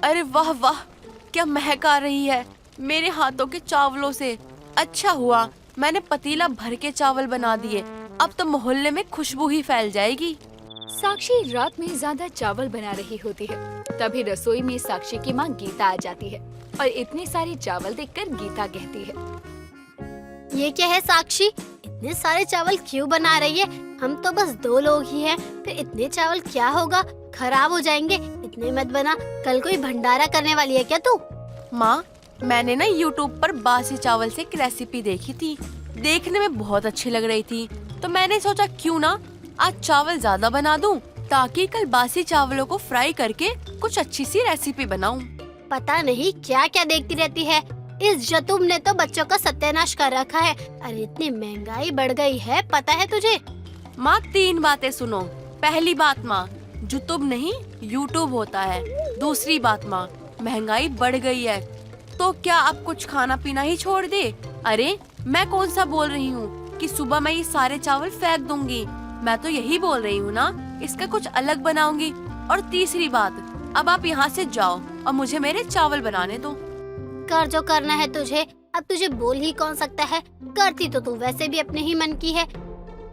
अरे वाह वाह, क्या महक आ रही है मेरे हाथों के चावलों से। अच्छा हुआ मैंने पतीला भर के चावल बना दिए, अब तो मोहल्ले में खुशबू ही फैल जाएगी। साक्षी रात में ज्यादा चावल बना रही होती है। तभी रसोई में साक्षी की माँ गीता आ जाती है और इतने सारे चावल देखकर गीता कहती है, ये क्या है साक्षी, इतने सारे चावल क्यों बना रही है? हम तो बस 2 लोग ही हैं, फिर इतने चावल क्या होगा, खराब हो जाएंगे। इतने मत बना, कल कोई भंडारा करने वाली है क्या तू? माँ, मैंने ना YouTube पर बासी चावल से एक रेसिपी देखी थी, देखने में बहुत अच्छी लग रही थी, तो मैंने सोचा क्यों ना आज चावल ज्यादा बना दूं, ताकि कल बासी चावलों को फ्राई करके कुछ अच्छी सी रेसिपी बनाऊं। पता नहीं क्या क्या देखती रहती है। इस जतुम ने तो बच्चों का सत्यानाश कर रखा है। अरे इतनी महंगाई बढ़ गई है, पता है तुझे? माँ 3 बातें सुनो। पहली बात माँ, जुतुब नहीं यूट्यूब होता है। दूसरी बात माँ, महंगाई बढ़ गई है, तो क्या अब कुछ खाना पीना ही छोड़ दे? अरे मैं कौन सा बोल रही हूँ कि सुबह मैं ये सारे चावल फेंक दूंगी, मैं तो यही बोल रही हूँ ना इसका कुछ अलग बनाऊंगी। और तीसरी बात, अब आप यहाँ से जाओ और मुझे मेरे चावल बनाने दो। कर जो करना है तुझे, अब तुझे बोल ही कौन सकता है। करती तो तू वैसे भी अपने ही मन की है।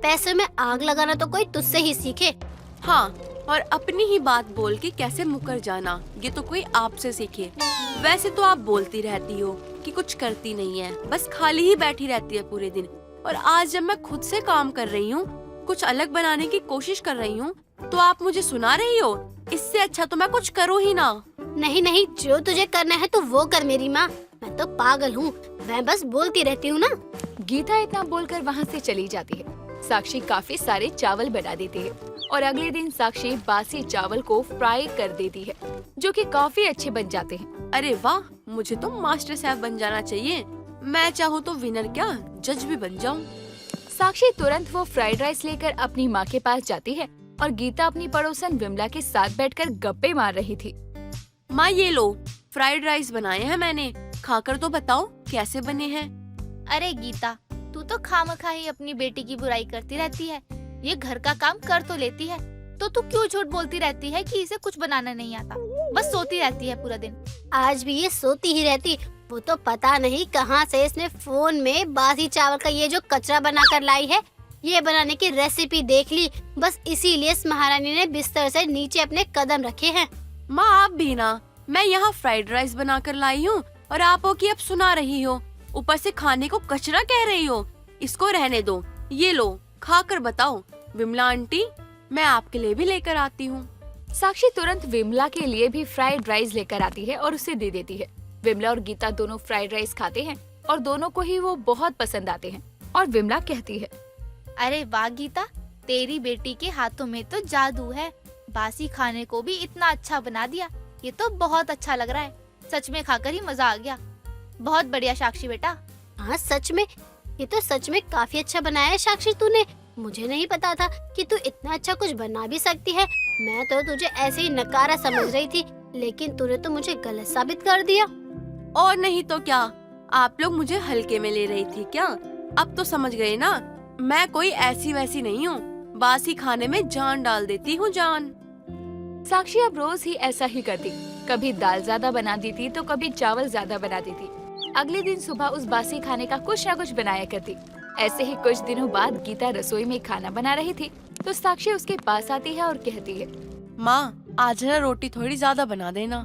पैसे में आग लगाना तो कोई तुझसे ही सीखे। हाँ, और अपनी ही बात बोल के कैसे मुकर जाना, ये तो कोई आपसे सीखे। वैसे तो आप बोलती रहती हो कि कुछ करती नहीं है, बस खाली ही बैठी रहती है पूरे दिन। और आज जब मैं खुद से काम कर रही हूँ, कुछ अलग बनाने की कोशिश कर रही हूँ, तो आप मुझे सुना रही हो। इससे अच्छा तो मैं कुछ करूँ ही ना। नहीं नहीं, जो तुझे करना है तो वो कर मेरी माँ। मैं तो पागल हूँ, मैं बस बोलती रहती हूँ ना। गीता इतना बोलकर वहाँ से चली जाती है। साक्षी काफी सारे चावल बना देती है और अगले दिन साक्षी बासी चावल को फ्राई कर देती है, जो कि काफी अच्छे बन जाते हैं। अरे वाह, मुझे तो मास्टर शेफ बन जाना चाहिए। मैं चाहूँ तो विनर क्या, जज भी बन जाऊँ। साक्षी तुरंत वो फ्राइड राइस लेकर अपनी माँ के पास जाती है और गीता अपनी पड़ोसन विमला के साथ बैठकर गप्पे मार रही थी। माँ ये लो, फ्राइड राइस बनाए हैं मैंने, खाकर तो बताओ कैसे बने हैं। अरे गीता, तू तो खामखा ही अपनी बेटी की बुराई करती रहती है। ये घर का काम कर तो लेती है, तो तू क्यों झूठ बोलती रहती है कि इसे कुछ बनाना नहीं आता? बस सोती रहती है पूरा दिन। आज भी ये सोती ही रहती। वो तो पता नहीं कहाँ से इसने फोन में बासी चावल का ये जो कचरा बना कर लाई है, ये बनाने की रेसिपी देख ली। बस इसीलिए इस महारानी ने बिस्तर से नीचे अपने कदम रखे हैं। माँ आप भी ना, मैं यहाँ फ्राइड राइस बना कर लाई हूँ और आप हो कि अब सुना रही हो, ऊपर से खाने को कचरा कह रही हो। इसको रहने दो, ये लो खा कर बताओ। विमला आंटी, मैं आपके लिए भी लेकर आती हूँ। साक्षी तुरंत विमला के लिए भी फ्राइड राइस लेकर आती है और उसे दे देती है। विमला और गीता दोनों फ्राइड राइस खाते हैं और दोनों को ही वो बहुत पसंद आते हैं। और विमला कहती है, अरे वाह गीता, तेरी बेटी के हाथों में तो जादू है। बासी खाने को भी इतना अच्छा बना दिया, ये तो बहुत अच्छा लग रहा है। सच में खाकर ही मजा आ गया। बहुत बढ़िया साक्षी बेटा। हाँ सच में, ये तो सच में काफी अच्छा बनाया है साक्षी तूने। मुझे नहीं पता था कि तू इतना अच्छा कुछ बना भी सकती है। मैं तो तुझे ऐसे ही नकारा समझ रही थी, लेकिन तूने तो मुझे गलत साबित कर दिया। और नहीं तो क्या, आप लोग मुझे हल्के में ले रही थी क्या? अब तो समझ गए ना, मैं कोई ऐसी वैसी नहीं हूँ। बासी खाने में जान डाल देती हूँ, जान। साक्षी अब रोज ही ऐसा ही करती। कभी दाल ज्यादा बना देती तो कभी चावल ज्यादा बना देती। अगले दिन सुबह उस बासी खाने का कुछ न कुछ बनाया करती। ऐसे ही कुछ दिनों बाद गीता रसोई में खाना बना रही थी तो साक्षी उसके पास आती है और कहती है, माँ आज ना रोटी थोड़ी ज्यादा बना देना।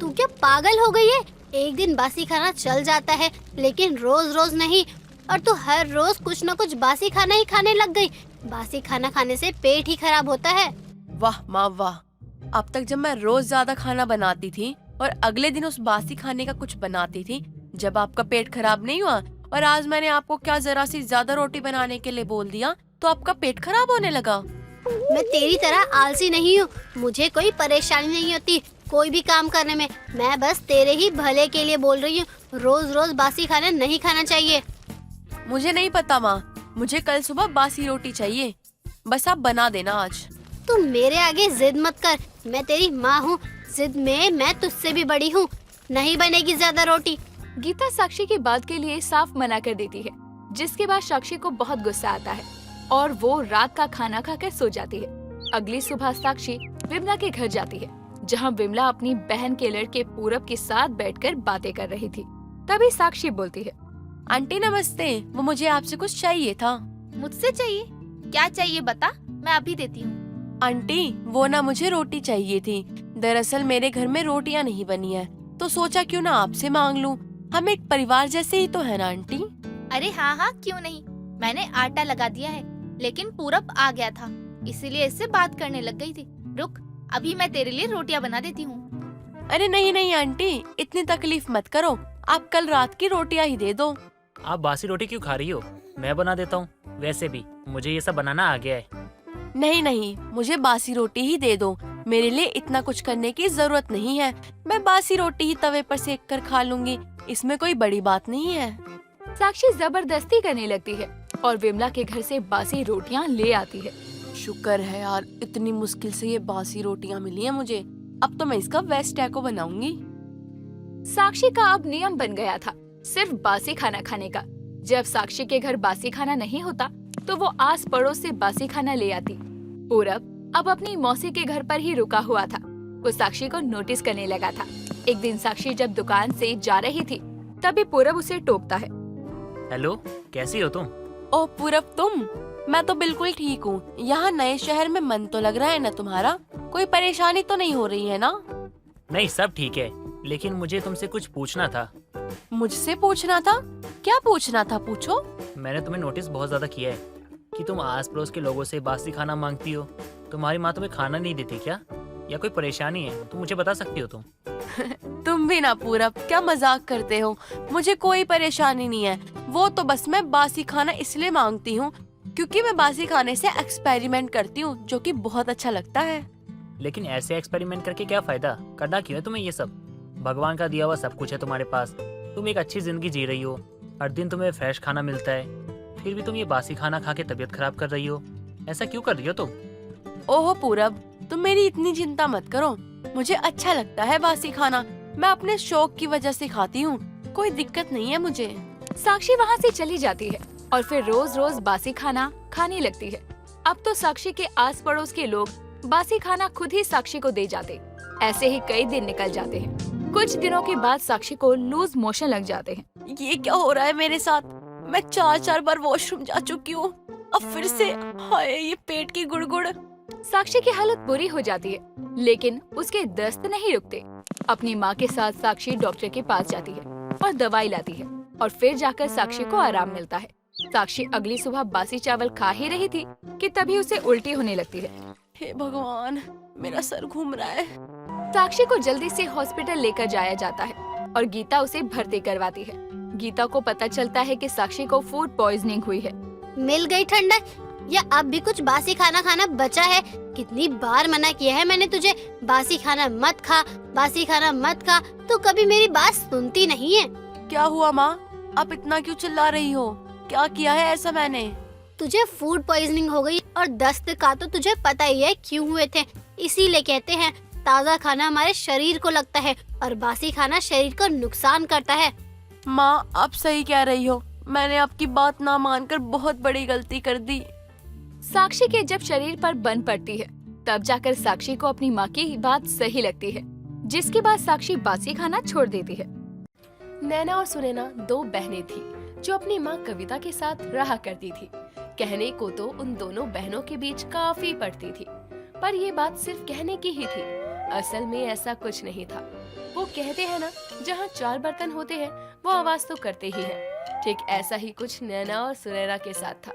तू क्या पागल हो गई है? एक दिन बासी खाना चल जाता है, लेकिन रोज रोज नहीं। और तू हर रोज कुछ न कुछ बासी खाना ही खाने लग गई। बासी खाना खाने से पेट ही खराब होता है। वाह माँ वाह, अब तक जब मैं रोज ज्यादा खाना बनाती थी और अगले दिन उस बासी खाने का कुछ बनाती थी, जब आपका पेट खराब नहीं हुआ, और आज मैंने आपको क्या जरा सी ज्यादा रोटी बनाने के लिए बोल दिया तो आपका पेट खराब होने लगा। मैं तेरी तरह आलसी नहीं हूँ, मुझे कोई परेशानी नहीं होती कोई भी काम करने में। मैं बस तेरे ही भले के लिए बोल रही हूँ। रोज रोज बासी खाना नहीं खाना चाहिए। मुझे नहीं पता माँ, मुझे कल सुबह बासी रोटी चाहिए, बस आप बना देना आज। तुम मेरे आगे जिद मत कर, मैं तेरी माँ हूँ। जिद में मैं तुझसे भी बड़ी हूँ। नहीं बनेगी ज्यादा रोटी। गीता साक्षी की बात के लिए साफ मना कर देती है, जिसके बाद साक्षी को बहुत गुस्सा आता है और वो रात का खाना खाकर सो जाती है। अगली सुबह साक्षी विमला के घर जाती है, जहाँ विमला अपनी बहन के लड़के पूरब के साथ बैठकर बातें कर रही थी। तभी साक्षी बोलती है, आंटी नमस्ते, वो मुझे आपसे कुछ चाहिए था। मुझसे चाहिए? क्या चाहिए बता, मैं अभी देती हूँ। आंटी वो ना मुझे रोटी चाहिए थी। दरअसल मेरे घर में रोटियां नहीं बनी है, तो सोचा क्यों ना आपसे मांग लूं। हम एक परिवार जैसे ही तो है ना आंटी। अरे हाँ हाँ, क्यों नहीं। मैंने आटा लगा दिया है, लेकिन पूरब आ गया था, इसीलिए इससे बात करने लग गई थी। रुक, अभी मैं तेरे लिए रोटियां बना देती हूँ। अरे नहीं नहीं आंटी, इतनी तकलीफ मत करो, आप कल रात की रोटियां ही दे दो। आप बासी रोटी क्यों खा रही हो? मैं बना देता हूँ। वैसे भी मुझे ये सब बनाना आ गया है। नहीं नहीं, मुझे बासी रोटी ही दे दो, मेरे लिए इतना कुछ करने की जरूरत नहीं है। मैं बासी रोटी ही तवे पर सेक कर खा लूंगी, इसमें कोई बड़ी बात नहीं है। साक्षी जबरदस्ती करने लगती है और विमला के घर से बासी रोटियां ले आती है। शुक्र है यार, इतनी मुश्किल से ये बासी रोटियां मिली हैं मुझे। अब तो मैं इसका वेस्ट टैको बनाऊंगी। साक्षी का अब नियम बन गया था सिर्फ बासी खाना खाने का। जब साक्षी के घर बासी खाना नहीं होता तो वो आस पड़ोस से बासी खाना ले आती। पूरब अब अपनी मौसी के घर पर ही रुका हुआ था। वो साक्षी को नोटिस करने लगा था। एक दिन साक्षी जब दुकान से जा रही थी तभी पूरब उसे टोकता है। हेलो, कैसी हो तुम? ओ पूरब, तुम? मैं तो बिल्कुल ठीक हूँ। यहाँ नए शहर में मन तो लग रहा है ना तुम्हारा? कोई परेशानी तो नहीं हो रही है ना? नहीं, सब ठीक है, लेकिन मुझे तुमसे कुछ पूछना था। मुझसे पूछना था? क्या पूछना था, पूछो। मैंने तुम्हें नोटिस बहुत ज्यादा किया है कि तुम आस पड़ोस के लोगों से बासी खाना मांगती हो। तुम्हारी माँ तुम्हें खाना नहीं देती क्या, या कोई परेशानी है तो मुझे बता सकती हो तुम। तुम भी ना पूरब, क्या मजाक करते हो। मुझे कोई परेशानी नहीं है। वो तो बस मैं बासी खाना इसलिए मांगती हूँ क्योंकि मैं बासी खाने से एक्सपेरिमेंट करती हूँ, जो कि बहुत अच्छा लगता है। लेकिन ऐसे एक्सपेरिमेंट करके क्या फायदा? करना क्यों है तुम्हें ये सब? भगवान का दिया हुआ सब कुछ है तुम्हारे पास। तुम एक अच्छी जिंदगी जी रही हो, हर दिन तुम्हें फ्रेश खाना मिलता है, फिर भी तुम ये बासी खाना खा के तबीयत खराब कर रही हो। ऐसा क्यों कर रही हो तुम? ओहो पूरब, तुम मेरी इतनी चिंता मत करो। मुझे अच्छा लगता है बासी खाना, मैं अपने शौक की वजह से खाती हूँ, कोई दिक्कत नहीं है मुझे। साक्षी वहाँ से चली जाती है और फिर रोज रोज बासी खाना खाने लगती है। अब तो साक्षी के आस पड़ोस के लोग बासी खाना खुद ही साक्षी को दे जाते। ऐसे ही कई दिन निकल जाते हैं। कुछ दिनों के बाद साक्षी को लूज मोशन लग जाते हैं। ये क्या हो रहा है मेरे साथ? मैं 4 बार वॉशरूम जा चुकी हूँ, अब फिर से। हाय, ये पेट की गुड़गुड़। साक्षी की हालत बुरी हो जाती है, लेकिन उसके दस्त नहीं रुकते। अपनी माँ के साथ साक्षी डॉक्टर के पास जाती है और दवाई लाती है और फिर जाकर साक्षी को आराम मिलता है। साक्षी अगली सुबह बासी चावल खा ही रही थी कि तभी उसे उल्टी होने लगती है। हे भगवान, मेरा सर घूम रहा है। साक्षी को जल्दी से हॉस्पिटल लेकर जाया जाता है और गीता उसे भर्ती करवाती है। गीता को पता चलता है कि साक्षी को फूड पॉइजनिंग हुई है। मिल गई ठंडक, या अब भी कुछ बासी खाना खाना बचा है? कितनी बार मना किया है मैंने तुझे, बासी खाना मत खा, बासी खाना मत खा, तो कभी मेरी बात सुनती नहीं है। क्या हुआ माँ, आप इतना क्यों चिल्ला रही हो? क्या किया है ऐसा मैंने? तुझे फूड पॉइजनिंग हो गई और दस्त का तो तुझे पता ही है क्यों हुए थे। इसीलिए कहते हैं ताज़ा खाना हमारे शरीर को लगता है और बासी खाना शरीर को नुकसान करता है। माँ, आप सही कह रही हो, मैंने आपकी बात ना मानकर बहुत बड़ी गलती कर दी। साक्षी के जब शरीर पर बन पड़ती है तब जाकर साक्षी को अपनी माँ की बात सही लगती है, जिसके बाद साक्षी बासी खाना छोड़ देती है। नैना और सुनैना 2 बहनें थी जो अपनी माँ कविता के साथ रहा करती थी। कहने को तो उन दोनों बहनों के बीच काफी पड़ती थी, पर ये बात सिर्फ कहने की ही थी। असल में ऐसा कुछ नहीं था। वो कहते हैं ना, जहाँ 4 बर्तन होते हैं वो आवाज तो करते ही हैं। ठीक ऐसा ही कुछ नैना और सुनैना के साथ था।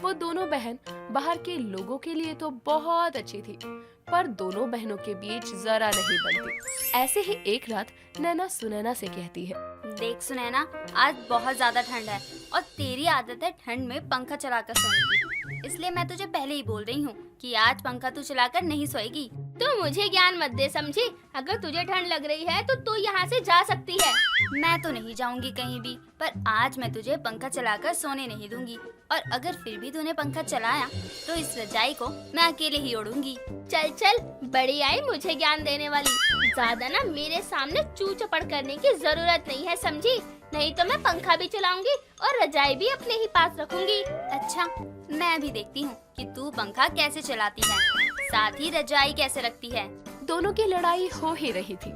वो दोनों बहन बाहर के लोगों के लिए तो बहुत अच्छी थी, पर दोनों बहनों के बीच जरा नहीं बनती। ऐसे ही एक रात नैना सुनैना से कहती है, देख सुनैना, आज बहुत ज्यादा ठंड है और तेरी आदत है ठंड में पंखा चलाकर सोने की, इसलिए मैं तुझे पहले ही बोल रही हूँ कि आज पंखा तू चलाकर नहीं सोएगी। तो मुझे ज्ञान मत दे समझी। अगर तुझे ठंड लग रही है तो तू यहाँ से जा सकती है। मैं तो नहीं जाऊंगी कहीं भी, पर आज मैं तुझे पंखा चलाकर सोने नहीं दूंगी, और अगर फिर भी तूने पंखा चलाया तो इस रजाई को मैं अकेले ही ओढ़ूंगी। चल चल, बड़ी आई मुझे ज्ञान देने वाली। ज्यादा ना मेरे सामने चू चपड़ करने की जरूरत नहीं है समझी, नहीं तो मैं पंखा भी चलाऊंगी और रजाई भी अपने ही पास रखूंगी। अच्छा, मैं भी देखती हूँ कि तू पंखा कैसे चलाती है, साथ ही रजाई कैसे रखती है। दोनों की लड़ाई हो ही रही थी।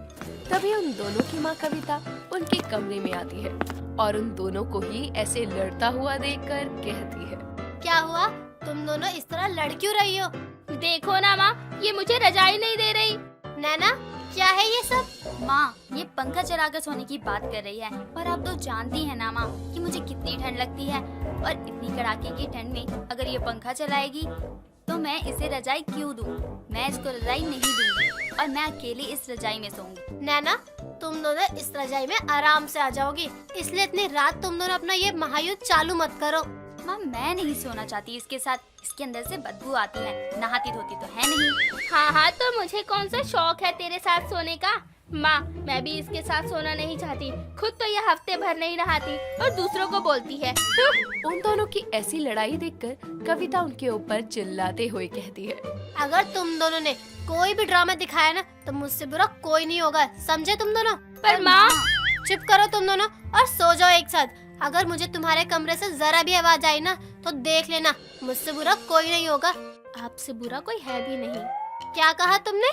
तभी उन दोनों की माँ कविता उनके कमरे में आती है और उन दोनों को ही ऐसे लड़ता हुआ देखकर कहती है, क्या हुआ, तुम दोनों इस तरह लड़ क्यों रही हो? देखो ना माँ, ये मुझे रजाई नहीं दे रही। नैना, क्या है ये सब? माँ, ये पंखा चलाकर सोने की बात कर रही है और आप तो जानती हैं ना माँ कि मुझे कितनी ठंड लगती है, और इतनी कड़ाके की ठंड में अगर ये पंखा चलाएगी तो मैं इसे रजाई क्यों दूँ? मैं इसको रजाई नहीं दूंगी और मैं अकेली इस रजाई में सोऊंगी। नैना, तुम दोनों इस रजाई में आराम से आ जाओगी, इसलिए इतनी रात तुम दोनों अपना ये महायुद्ध चालू मत करो। माँ, मैं नहीं सोना चाहती इसके साथ, इसके अंदर से बदबू आती है, नहाती धोती तो है नहीं। हाँ, तो मुझे कौन सा शौक है तेरे साथ सोने का? माँ, मैं भी इसके साथ सोना नहीं चाहती। खुद तो ये हफ्ते भर नहीं नहाती और दूसरों को बोलती है। उन दोनों की ऐसी लड़ाई देखकर कविता उनके ऊपर चिल्लाते हुए कहती है, अगर तुम दोनों ने कोई भी ड्रामा दिखाया ना तो मुझसे बुरा कोई नहीं होगा, समझे तुम दोनों? पर माँ, चुप करो तुम दोनों और सो जाओ एक साथ। अगर मुझे तुम्हारे कमरे से जरा भी आवाज आई ना तो देख लेना, मुझसे बुरा कोई नहीं होगा। आपसे बुरा कोई है भी नहीं। क्या कहा तुमने?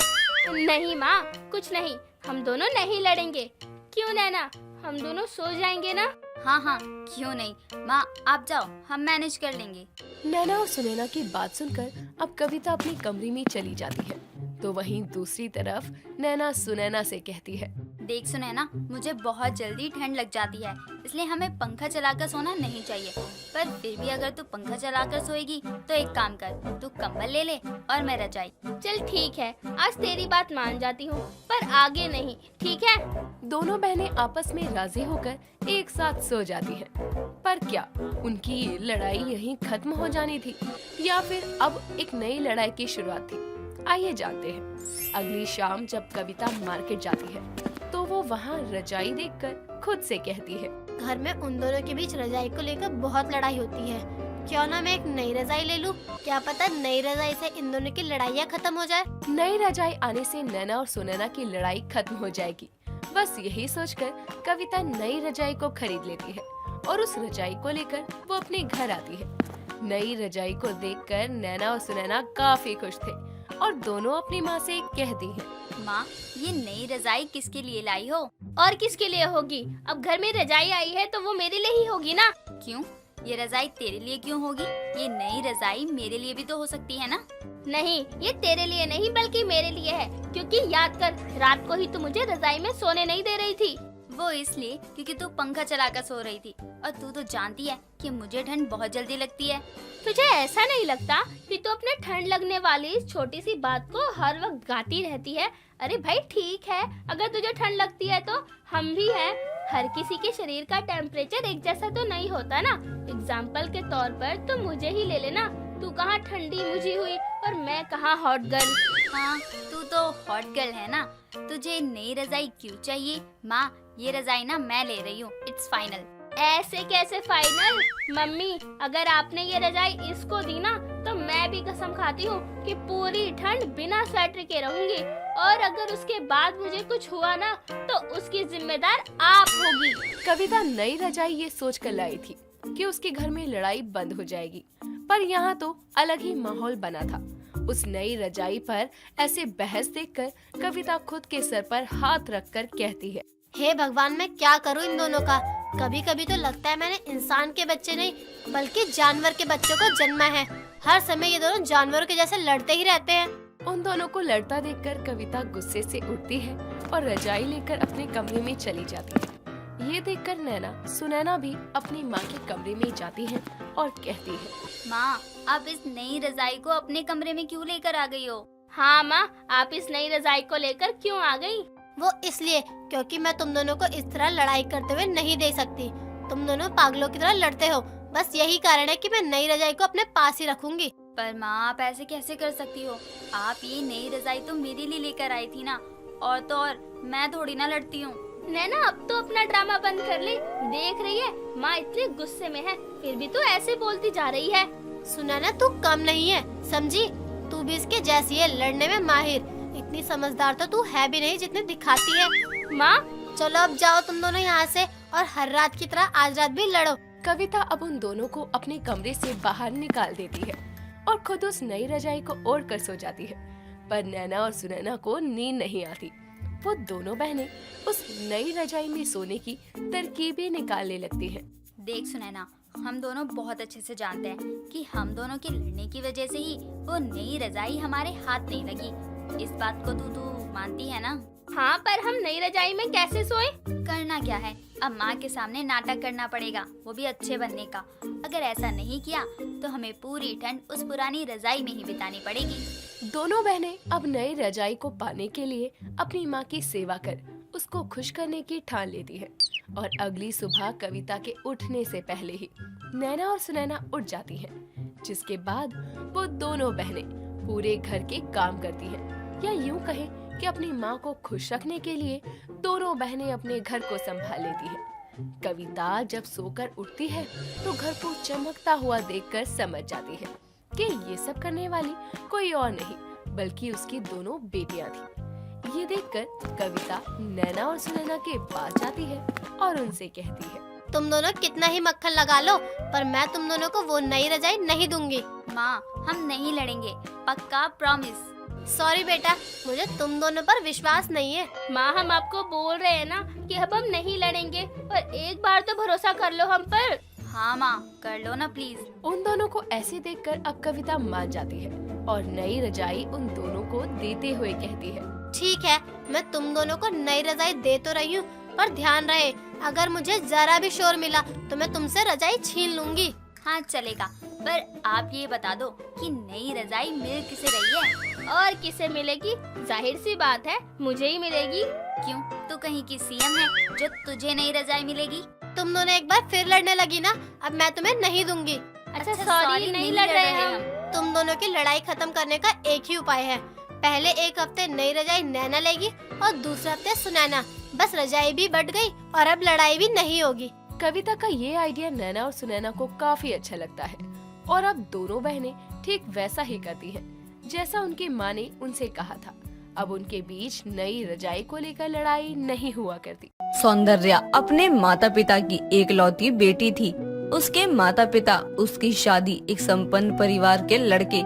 नहीं माँ, कुछ नहीं, हम दोनों नहीं लड़ेंगे। क्यों नैना, हम दोनों सो जाएंगे ना? हाँ, क्यों नहीं माँ, आप जाओ, हम मैनेज कर लेंगे। नैना और सुनैना की बात सुनकर अब कविता अपने कमरे में चली जाती है। तो वहीं दूसरी तरफ नैना सुनैना से कहती है, देख सुनैना, मुझे बहुत जल्दी ठंड लग जाती है, इसलिए हमें पंखा चलाकर सोना नहीं चाहिए। पर फिर भी अगर तू पंखा चलाकर सोएगी तो एक काम कर, तू कंबल ले ले और मैं रजाई। चल ठीक है, आज तेरी बात मान जाती हूँ, पर आगे नहीं, ठीक है? दोनों बहनें आपस में राजी होकर एक साथ सो जाती हैं। पर क्या उनकी ये लड़ाई यहीं खत्म हो जानी थी या फिर अब एक नई लड़ाई की शुरुआत थी? आइए जानते हैं। अगली शाम जब कविता मार्केट जाती है तो वो वहाँ रजाई देखकर खुद से कहती है, घर में उन दोनों के बीच रजाई को लेकर बहुत लड़ाई होती है, क्यों ना मैं एक नई रजाई ले लूं? क्या पता नई रजाई से इन दोनों की लड़ाइयाँ खत्म हो जाए। नई रजाई आने से नैना और सुनैना की लड़ाई खत्म हो जाएगी। बस यही सोचकर कविता नई रजाई को खरीद लेती है और उस रजाई को लेकर वो अपने घर आती है। नई रजाई को देखकर नैना और सुनैना काफी खुश थे और दोनों अपनी माँ से कहती हैं, माँ, ये नई रजाई किसके लिए लाई हो? और किसके लिए होगी? अब घर में रजाई आई है तो वो मेरे लिए ही होगी ना। क्यों, ये रजाई तेरे लिए क्यों होगी? ये नई रजाई मेरे लिए भी तो हो सकती है ना? नहीं, ये तेरे लिए नहीं बल्कि मेरे लिए है, क्योंकि याद कर, रात को ही तू मुझे रजाई में सोने नहीं दे रही थी। वो इसलिए क्योंकि तू पंखा चलाकर सो रही थी, और तू तो जानती है कि मुझे ठंड बहुत जल्दी लगती है। तुझे ऐसा नहीं लगता कि तू अपने ठंड लगने वाली इस छोटी सी बात को हर वक्त गाती रहती है? अरे भाई ठीक है, अगर तुझे ठंड लगती है तो हम भी हैं। हर किसी के शरीर का टेम्परेचर एक जैसा तो नहीं होता ना। एग्जाम्पल के तौर पर तो मुझे ही ले लेना, तू कहाँ ठंडी मुझी हुई और मैं कहाँ हॉट गर्ल। हाँ, तू तो हॉट गर्ल है ना। तुझे नई रजाई क्यों चाहिए? माँ, ये रजाई ना मैं ले रही हूँ, इट्स फाइनल। ऐसे कैसे फाइनल? मम्मी, अगर आपने ये रजाई इसको दी ना तो मैं भी कसम खाती हूँ कि पूरी ठंड बिना स्वेटर के रहूंगी, और अगर उसके बाद मुझे कुछ हुआ ना तो उसकी जिम्मेदार आप होगी। कविता नई रजाई ये सोच कर लाई थी कि उसके घर में लड़ाई बंद हो जाएगी, पर यहाँ तो अलग ही माहौल बना था। उस नई रजाई पर ऐसे बहस देखकर कविता खुद के सर पर हाथ रखकर कहती है, हे भगवान, मैं क्या करूं इन दोनों का? कभी कभी तो लगता है मैंने इंसान के बच्चे नहीं बल्कि जानवर के बच्चों को जन्मा है। हर समय ये दोनों जानवरों के जैसे लड़ते ही रहते हैं। उन दोनों को लड़ता देखकर कविता गुस्से से उठती है और रजाई लेकर अपने कमरे में चली जाती है। ये देखकर नैना सुनैना भी अपनी माँ के कमरे में जाती है और कहती है, माँ, आप इस नई रजाई को अपने कमरे में क्यों लेकर आ गई हो? हाँ माँ, आप इस नई रजाई को लेकर क्यों आ गई? वो इसलिए क्योंकि मैं तुम दोनों को इस तरह लड़ाई करते हुए नहीं दे सकती। तुम दोनों पागलों की तरह लड़ते हो, बस यही कारण है कि मैं नई रजाई को अपने पास ही रखूंगी। पर माँ, आप ऐसे कैसे कर सकती हो? आप ये नई रजाई तो मेरे लिए लेकर आई थी ना, और तो और मैं थोड़ी ना लड़ती हूँ। नैना, अब तो अपना ड्रामा बंद कर ले। देख रही है माँ इतने गुस्से में है, फिर भी तू ऐसे बोलती जा रही है। सुना ना, तू कम नहीं है, समझी? तू भी इसके जैसी है, लड़ने में माहिर। इतनी समझदार तो तू है भी नहीं जितने दिखाती है। माँ, चलो अब जाओ तुम दोनों यहाँ से, और हर रात की तरह आज रात भी लड़ो। कविता अब उन दोनों को अपने कमरे से बाहर निकाल देती है और खुद उस नई रजाई को ओढ़ कर सो जाती है। पर नैना और सुनैना को नींद नहीं आती। वो दोनों बहनें उस नई रजाई में सोने की तरकीबें निकालने लगती हैं। देख सुनैना, हम दोनों बहुत अच्छे से जानते हैं कि हम दोनों के लड़ने की वजह से ही वो नई रजाई हमारे हाथ नहीं लगी। इस बात को तू मानती है ना? हाँ, पर हम नई रजाई में कैसे सोए? करना क्या है, अब माँ के सामने नाटक करना पड़ेगा, वो भी अच्छे बनने का। अगर ऐसा नहीं किया तो हमें पूरी ठंड उस पुरानी रजाई में ही बितानी पड़ेगी। दोनों बहनें अब नई रजाई को पाने के लिए अपनी माँ की सेवा कर उसको खुश करने की ठान लेती है। और अगली सुबह कविता के उठने से पहले ही नैना और सुनैना उठ जाती हैं, जिसके बाद वो दोनों बहनें पूरे घर के काम करती हैं, या यूं कहें कि अपनी माँ को खुश रखने के लिए दोनों बहनें अपने घर को संभाल लेती हैं। कविता जब सोकर उठती है तो घर को चमकता हुआ देखकर समझ जाती है कि ये सब करने वाली कोई और नहीं बल्कि उसकी दोनों बेटियां थी। ये देखकर कविता नैना और सुनैना के पास जाती है और उनसे कहती है, तुम दोनों कितना ही मक्खन लगा लो, पर मैं तुम दोनों को वो नई रजाई नहीं दूंगी। माँ, हम नहीं लड़ेंगे, पक्का प्रॉमिस। सॉरी बेटा, मुझे तुम दोनों पर विश्वास नहीं है। माँ, हम आपको बोल रहे हैं ना कि अब हम नहीं लड़ेंगे, और एक बार तो भरोसा कर लो हम पर। हाँ माँ, कर लो ना प्लीज। उन दोनों को ऐसे देखकर अब कविता मान जाती है और नई रजाई उन दोनों को देते हुए कहती है, ठीक है, मैं तुम दोनों को नई रजाई दे तो रही हूँ, पर ध्यान रहे अगर मुझे जरा भी शोर मिला तो मैं तुमसे रजाई छीन लूंगी। हाँ चलेगा, पर आप ये बता दो कि नई रजाई मिल किसे रही है? और किसे मिलेगी? जाहिर सी बात है, मुझे ही मिलेगी। क्यों, तू कहीं की सीएम है जो तुझे नई रजाई मिलेगी? तुम दोनों एक बार फिर लड़ने लगी ना, अब मैं तुम्हें नहीं दूंगी। अच्छा सॉरी, नहीं लड़ रहे हम। तुम दोनों की लड़ाई खत्म करने का एक ही उपाय है, पहले एक हफ्ते नई रजाई नैना लेगी और दूसरे हफ्ते सुनैना। बस रजाई भी बढ़ गई और अब लड़ाई भी नहीं होगी। कविता का ये आइडिया नैना और सुनैना को काफी अच्छा लगता है और अब दोनों बहनें ठीक वैसा ही करती हैं जैसा उनकी माँ ने उनसे कहा था। अब उनके बीच नई रजाई को लेकर लड़ाई नहीं हुआ करती। सौंदर्या अपने माता पिता की एकलौती बेटी थी। उसके माता पिता उसकी शादी एक संपन्न परिवार के लड़के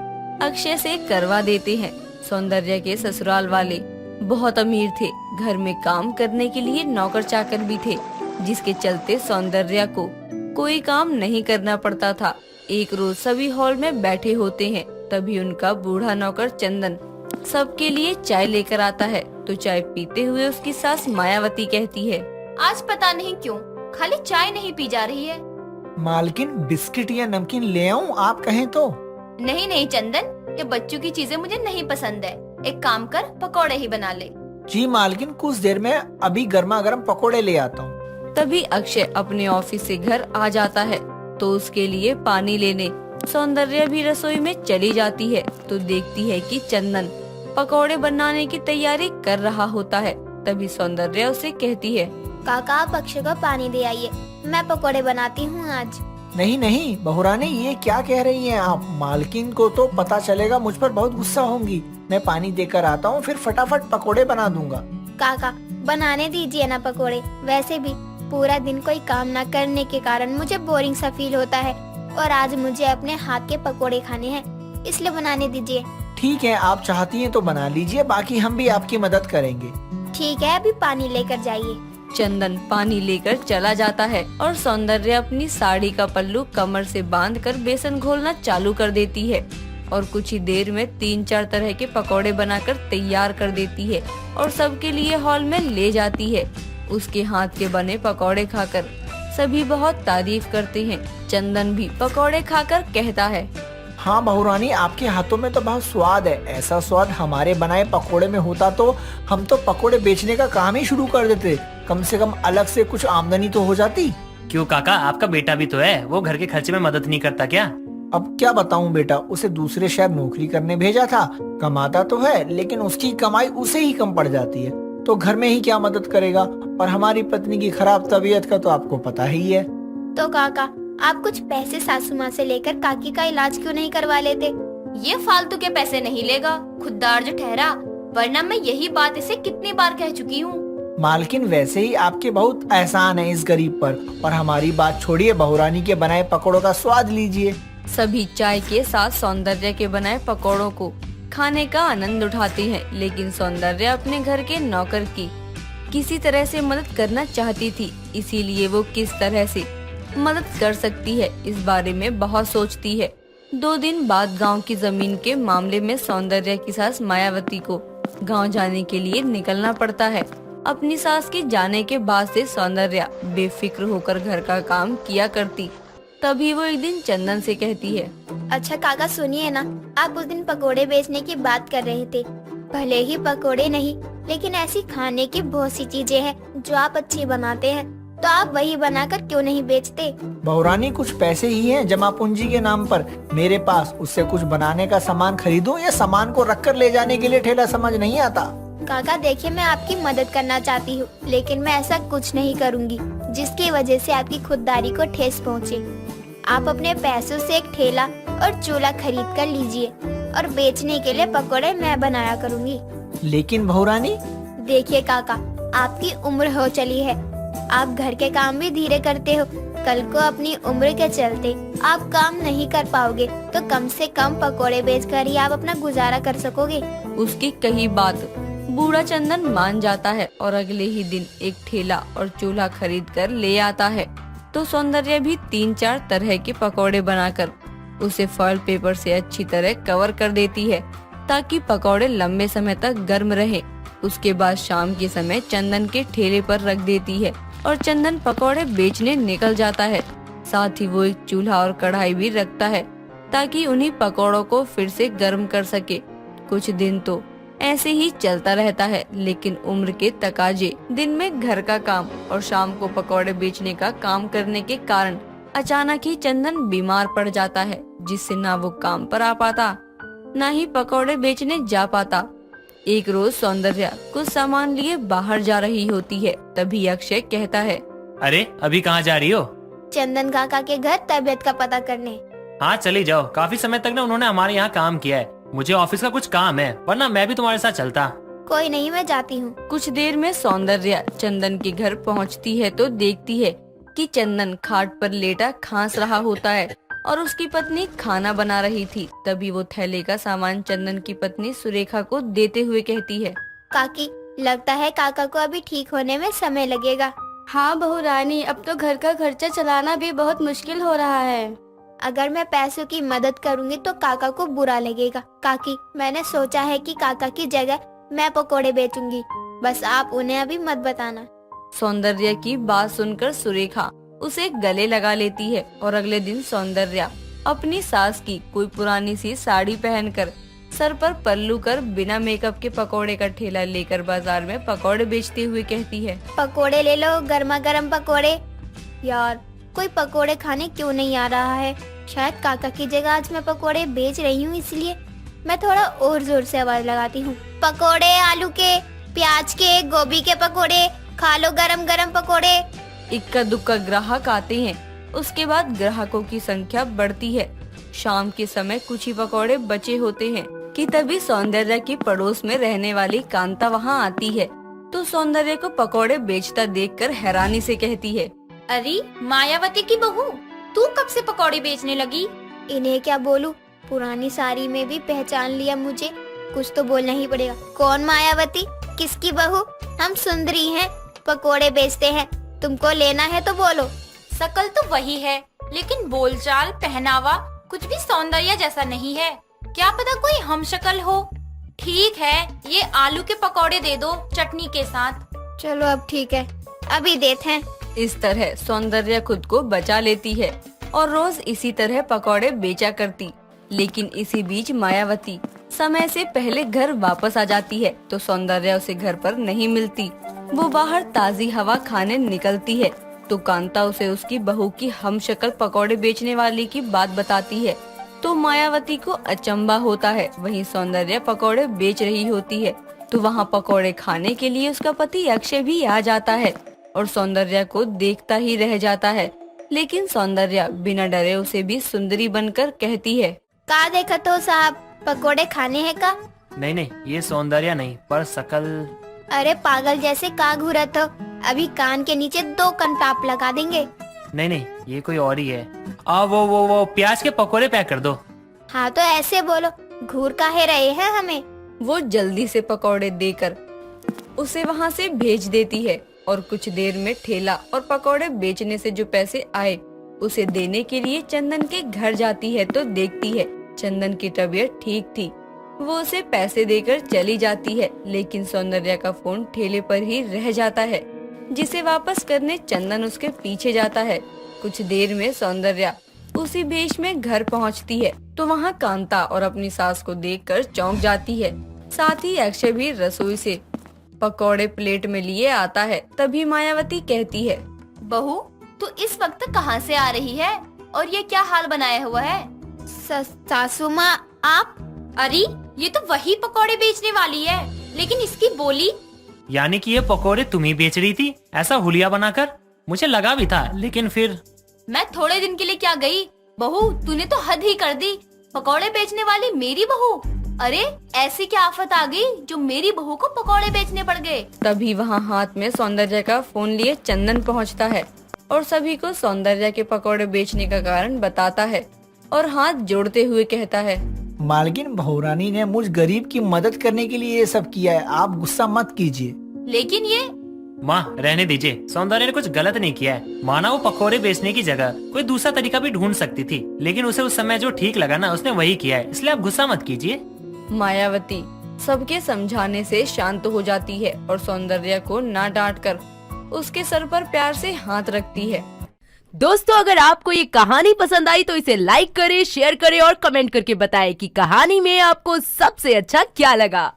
अक्षय से करवा देते हैं। सौंदर्या के ससुराल वाले बहुत अमीर थे, घर में काम करने के लिए नौकर चाकर भी थे, जिसके चलते सौंदर्या को कोई काम नहीं करना पड़ता था। एक रोज सभी हॉल में बैठे होते हैं, तभी उनका बूढ़ा नौकर चंदन सबके लिए चाय लेकर आता है। तो चाय पीते हुए उसकी सास मायावती कहती है, आज पता नहीं क्यों खाली चाय नहीं पी जा रही है। मालकिन, बिस्किट या नमकीन ले आऊं आप कहें तो? नहीं नहीं चंदन, ये बच्चों की चीजें मुझे नहीं पसंद है। एक काम कर, पकौड़े ही बना ले। जी मालकिन, कुछ देर में अभी गर्मा गर्म पकोड़े ले आता हूँ। तभी अक्षय अपने ऑफिस से घर आ जाता है तो उसके लिए पानी लेने सौंदर्या भी रसोई में चली जाती है। तो देखती है कि चंदन पकौड़े बनाने की तैयारी कर रहा होता है। तभी सौंदर्या उसे कहती है, काका आप अक्षय को पानी दे आइए, मैं पकोड़े बनाती हूँ आज। नहीं नहीं बहुरानी, ये क्या कह रही हैं आप? मालकिन को तो पता चलेगा, मुझ पर बहुत गुस्सा होंगी। मैं पानी देकर आता हूँ, फिर फटाफट पकोड़े बना दूंगा। काका बनाने दीजिए ना पकोड़े, वैसे भी पूरा दिन कोई काम न करने के कारण मुझे बोरिंग सा फील होता है और आज मुझे अपने हाथ के पकोड़े खाने हैं, इसलिए बनाने दीजिए। ठीक है, आप चाहती हैं तो बना लीजिए, बाकी हम भी आपकी मदद करेंगे। ठीक है, अभी पानी लेकर जाइए। चंदन पानी लेकर चला जाता है और सौंदर्या अपनी साड़ी का पल्लू कमर से बांधकर बेसन घोलना चालू कर देती है और कुछ ही देर में 3-4 तरह के पकौड़े बनाकर तैयार कर देती है और सबके लिए हॉल में ले जाती है। उसके हाथ के बने पकौड़े खाकर सभी बहुत तारीफ करते हैं। चंदन भी पकौड़े खाकर कहता है, हाँ बहुरानी, आपके हाथों में तो बहुत स्वाद है। ऐसा स्वाद हमारे बनाए पकोड़े में होता तो हम तो पकोड़े बेचने का काम ही शुरू कर देते। कम से कम अलग से कुछ आमदनी तो हो जाती। क्यों काका, आपका बेटा भी तो है, वो घर के खर्चे में मदद नहीं करता क्या? अब क्या बताऊं बेटा, उसे दूसरे शहर नौकरी करने भेजा था। कमाता तो है लेकिन उसकी कमाई उसे ही कम पड़ जाती है, तो घर में ही क्या मदद करेगा। और हमारी पत्नी की खराब तबीयत का तो आपको पता ही है। तो काका आप कुछ पैसे सासू माँ से लेकर काकी का इलाज क्यों नहीं करवा लेते? ये फालतू के पैसे नहीं लेगा, खुददार जो ठहरा, वरना मैं यही बात इसे कितनी बार कह चुकी हूँ। मालकिन, वैसे ही आपके बहुत एहसान है इस गरीब पर, और हमारी बात छोड़िए, बहुरानी के बनाए पकौड़ों का स्वाद लीजिए। सभी चाय के साथ सौंदर्या के बनाए पकौड़ों को खाने का आनंद उठाते हैं। लेकिन सौंदर्य अपने घर के नौकर की किसी तरह से मदद करना चाहती थी, इसीलिए वो किस तरह से मदद कर सकती है इस बारे में बहुत सोचती है। 2 दिन बाद गांव की जमीन के मामले में सौंदर्य की सास मायावती को गांव जाने के लिए निकलना पड़ता है। अपनी सास के जाने के बाद से सौंदर्य बेफिक्र होकर घर का काम किया करती। तभी वो एक दिन चंदन से कहती है, अच्छा काका सुनिए ना, आप उस दिन पकोड़े बेचने की बात कर रहे थे। भले ही पकोड़े नहीं, लेकिन ऐसी खाने की बहुत सी चीजें हैं जो आप अच्छी बनाते हैं, तो आप वही बनाकर क्यों नहीं बेचते? बहुरानी कुछ पैसे ही हैं जमा पूंजी के नाम पर मेरे पास, उससे कुछ बनाने का सामान खरीदूं या सामान को रखकर ले जाने के लिए ठेला समझ नहीं आता। काका देखिए, मैं आपकी मदद करना चाहती हूँ, लेकिन मैं ऐसा कुछ नहीं करूँगी जिसकी वजह से आपकी खुददारी को ठेस पहुँचे। आप अपने पैसों से एक ठेला और चूल्हा खरीद कर लीजिए और बेचने के लिए पकोड़े मैं बनाया करूँगी। लेकिन बहुरानी, देखिए काका, आपकी उम्र हो चली है, आप घर के काम भी धीरे करते हो। कल को अपनी उम्र के चलते आप काम नहीं कर पाओगे, तो कम से कम पकोड़े बेचकर ही आप अपना गुजारा कर सकोगे। उसकी कही बात बूढ़ा चंदन मान जाता है और अगले ही दिन एक ठेला और चूल्हा खरीद कर ले आता है। तो सौंदर्य भी 3-4 तरह के पकौड़े बनाकर उसे फॉइल पेपर से अच्छी तरह कवर कर देती है, ताकि पकौड़े लंबे समय तक गर्म रहे। उसके बाद शाम के समय चंदन के ठेले पर रख देती है और चंदन पकौड़े बेचने निकल जाता है। साथ ही वो एक चूल्हा और कढ़ाई भी रखता है, ताकि उन्हीं पकौड़ों को फिर से गर्म कर सके। कुछ दिन तो ऐसे ही चलता रहता है, लेकिन उम्र के तकाजे, दिन में घर का काम और शाम को पकौड़े बेचने का काम करने के कारण अचानक ही चंदन बीमार पड़ जाता है, जिससे ना वो काम पर आ पाता, ना ही पकौड़े बेचने जा पाता। एक रोज सौंदर्य कुछ सामान लिए बाहर जा रही होती है, तभी अक्षय कहता है, अरे अभी कहाँ जा रही हो? चंदन काका के घर तबीयत का पता करने। हाँ चली जाओ, काफी समय तक ना उन्होंने हमारे यहाँ काम किया है। मुझे ऑफिस का कुछ काम है, वरना मैं भी तुम्हारे साथ चलता। कोई नहीं, मैं जाती हूँ। कुछ देर में सौंदर्य चंदन के घर पहुँचती है तो देखती है कि चंदन खाट पर लेटा खांस रहा होता है और उसकी पत्नी खाना बना रही थी। तभी वो थैले का सामान चंदन की पत्नी सुरेखा को देते हुए कहती है, काकी, लगता है काका को अभी ठीक होने में समय लगेगा। हाँ बहू रानी, अब तो घर का खर्चा चलाना भी बहुत मुश्किल हो रहा है। अगर मैं पैसों की मदद करूंगी तो काका को बुरा लगेगा। काकी, मैंने सोचा है कि काका की जगह मैं पकोड़े बेचूंगी, बस आप उन्हें अभी मत बताना। सौंदर्य की बात सुनकर सुरेखा उसे गले लगा लेती है और अगले दिन सौंदर्य अपनी सास की कोई पुरानी सी साड़ी पहनकर सर पर पल्लू कर बिना मेकअप के पकोड़े का ठेला लेकर बाजार में पकोड़े बेचते हुए कहती है, पकोड़े ले लो, गर्मा गर्म पकोड़े। यार, कोई पकोड़े खाने क्यों नहीं आ रहा है? शायद काका की जगह आज मैं पकोड़े बेच रही हूँ, इसलिए मैं थोड़ा और जोर से आवाज लगाती हूँ। पकोड़े, आलू के, प्याज के, गोभी के पकोड़े, खा लो गरम गरम पकोड़े। इक्का दुक्का ग्राहक आते हैं। उसके बाद ग्राहकों की संख्या बढ़ती है। शाम के समय कुछ ही पकोड़े बचे होते हैं कि तभी सौंदर्य की पड़ोस में रहने वाली कांता वहाँ आती है। तो सौंदर्य को पकोड़े बेचता देखकर हैरानी से कहती है, अरे मायावती की बहू, तू कब से पकौड़े बेचने लगी? इन्हें क्या बोलूं, पुरानी साड़ी में भी पहचान लिया मुझे, कुछ तो बोलना ही पड़ेगा। कौन मायावती? किसकी बहू? हम सुंदरी हैं, पकोड़े बेचते हैं, तुमको लेना है तो बोलो। शकल तो वही है, लेकिन बोलचाल, पहनावा कुछ भी सौंदर्य जैसा नहीं है। क्या पता कोई हम शक्ल हो। ठीक है, ये आलू के पकौड़े दे दो चटनी के साथ। चलो अब ठीक है, अभी देते हैं। इस तरह सौंदर्य खुद को बचा लेती है और रोज इसी तरह पकौड़े बेचा करती। लेकिन इसी बीच मायावती समय से पहले घर वापस आ जाती है तो सौंदर्य उसे घर पर नहीं मिलती। वो बाहर ताजी हवा खाने निकलती है तो कांता उसे उसकी बहू की हमशक्ल पकौड़े बेचने वाली की बात बताती है। तो मायावती को अचंबा होता है। वहीं सौंदर्य पकौड़े बेच रही होती है तो वहाँ पकौड़े खाने के लिए उसका पति अक्षय भी आ जाता है और सौंदर्य को देखता ही रह जाता है। लेकिन सौंदर्य बिना डरे उसे भी सुंदरी बनकर कहती है, का देखा तो साहब, पकोड़े खाने हैं का? नहीं नहीं, ये सौंदर्य नहीं पर शकल। अरे पागल जैसे का घूरत हो, अभी कान के नीचे 2 कंटाप लगा देंगे। नहीं नहीं, ये कोई और ही है। वो प्याज के पकोड़े पैक कर दो। हाँ तो ऐसे बोलो, घूर काहे रहे हैं हमें? वो जल्दी से पकौड़े देकर उसे वहाँ से भेज देती है और कुछ देर में ठेला और पकौड़े बेचने से जो पैसे आए उसे देने के लिए चंदन के घर जाती है तो देखती है चंदन की तबीयत ठीक थी। वो उसे पैसे देकर चली जाती है, लेकिन सौंदर्या का फोन ठेले पर ही रह जाता है, जिसे वापस करने चंदन उसके पीछे जाता है। कुछ देर में सौंदर्या उसी भेष में घर पहुंचती है तो वहां कांता और अपनी सास को देखकर चौंक जाती है। साथ ही अक्षय भी रसोई से पकौड़े प्लेट में लिए आता है। तभी मायावती कहती है, बहू तू इस वक्त कहाँ से आ रही है और ये क्या हाल बनाया हुआ है? सासू माँ आप? अरे ये तो वही पकौड़े बेचने वाली है, लेकिन इसकी बोली। यानी कि ये पकोड़े तुम ही बेच रही थी ऐसा हुलिया बनाकर? मुझे लगा भी था, लेकिन फिर मैं थोड़े दिन के लिए क्या गई? बहू तूने तो हद ही कर दी। पकौड़े बेचने वाली मेरी बहू? अरे ऐसी क्या आफत आ गई जो मेरी बहू को पकौड़े बेचने पड़ गए? तभी वहाँ हाथ में सौंदर्या का फोन लिए चंदन पहुँचता है और सभी को सौंदर्या के पकौड़े बेचने का कारण बताता है और हाथ जोड़ते हुए कहता है, मालकिन बहुरानी ने मुझ गरीब की मदद करने के लिए ये सब किया है, आप गुस्सा मत कीजिए। लेकिन ये माँ रहने दीजिए, सौंदर्या ने कुछ गलत नहीं किया है। माना वो पकोड़े बेचने की जगह कोई दूसरा तरीका भी ढूंढ सकती थी, लेकिन उसे उस समय जो ठीक लगा ना उसने वही किया है, इसलिए आप गुस्सा मत कीजिए। मायावती सबके समझाने से शांत हो जाती है और सौंदर्या को ना डांटकर उसके सर पर प्यार से हाथ रखती है। दोस्तों अगर आपको ये कहानी पसंद आई तो इसे लाइक करें, शेयर करें और कमेंट करके बताएं कि कहानी में आपको सबसे अच्छा क्या लगा।